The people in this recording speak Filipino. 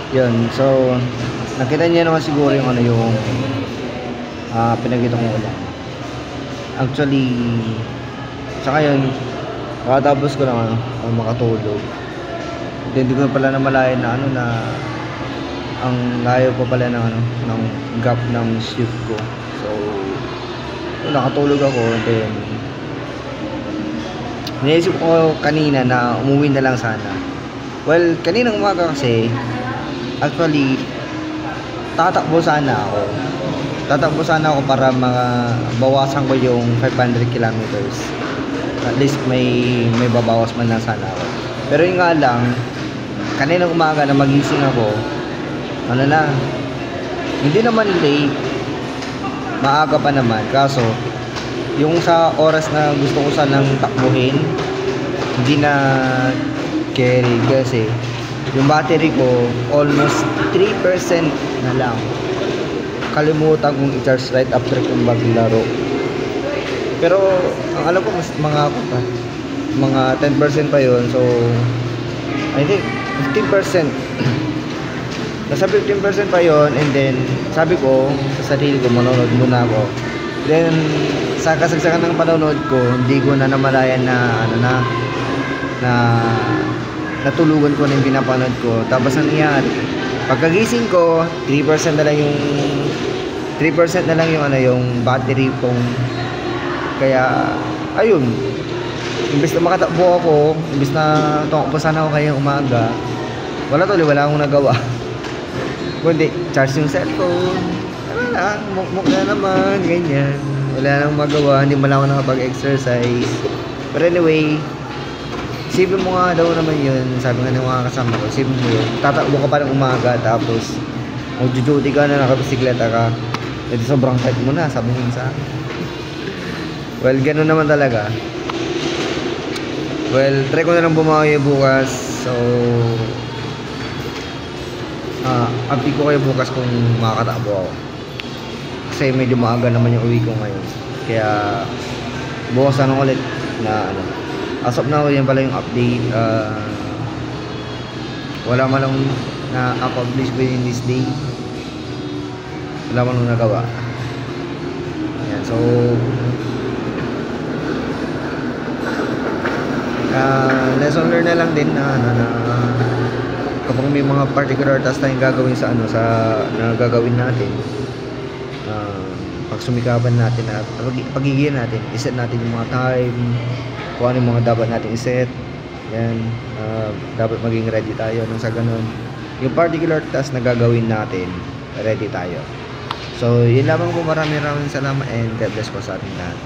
Yun, so nakita niya naman siguro yung ano yung pinakita kong ulan. Actually, saka yun, kakatapos ko lang makatulog. Then hindi ko pala namalayan na ano na ang layo pa pala ng ano ng gap ng shift ko. So nakatulog ako, then naisip ko kanina na umuwi na lang sana. Well, kaninang umaga kasi actually tatakbo sana ako para bawasan ko yung 500 kilometers. At least may babawas man lang sana ako. Pero yung nga lang, kaninang umaga na magising ako, ano na, hindi naman late, maaga pa naman, kaso yung sa oras na gusto ko sanang takbuhin, hindi na carry kasi yung battery ko almost 3% na lang. Kalimutan kong i-charge right after kong maglaro. Pero ang alam ko mas mga 10% pa yon. So I think 15%. Nasa 15% pa yon, and then sabi ko sa sarili ko manonood muna ako. Then sa kasagsagan ng panonood ko, hindi ko na namalayan na natulugan ko na yung pinapanood ko. Tapos ang nangyari, pagkagising ko, 3% na lang yung battery kong. Kaya ayun, imbes na makatakbo ako, imbes na tumakbo sana ako kayong umaga, wala akong nagawa. Kundi charge yung cellphone, wala lang, mukmuk na naman, ganyan. Wala nang magawa, hindi mo lang ako nakapag-exercise. But anyway, isipin mo nga daw naman yun, sabi nga ng mga kasama ko, isipin mo yun, tatakbo ka pa ng umaga, tapos magjujuti ka na, nakabisikleta ka, edi sobrang tight mo na, sabi niya sa akin. Well, ganun naman talaga. Well, try ko na lang bumawi bukas, so update ko kayo bukas kung makakatakbo ako. Kasi medyo maaga naman yung uwi ko ngayon. Kaya bukas na ulit na ano. As of now, yan pala yung update. Wala man lang na accomplish within this day. Wala man lang nagawa. Ayan, so lesson learned na lang din na kapag may mga particular task tayong gagawin sa gagawin natin, pagsumikapan natin at pagigilan natin, iset natin yung mga time, kung ano yung mga dapat natin iset, then dapat maging ready tayo nang sa ganun yung particular task na gagawin natin, ready tayo. So yun lamang po, maraming salamat and God bless po sa ating lahat.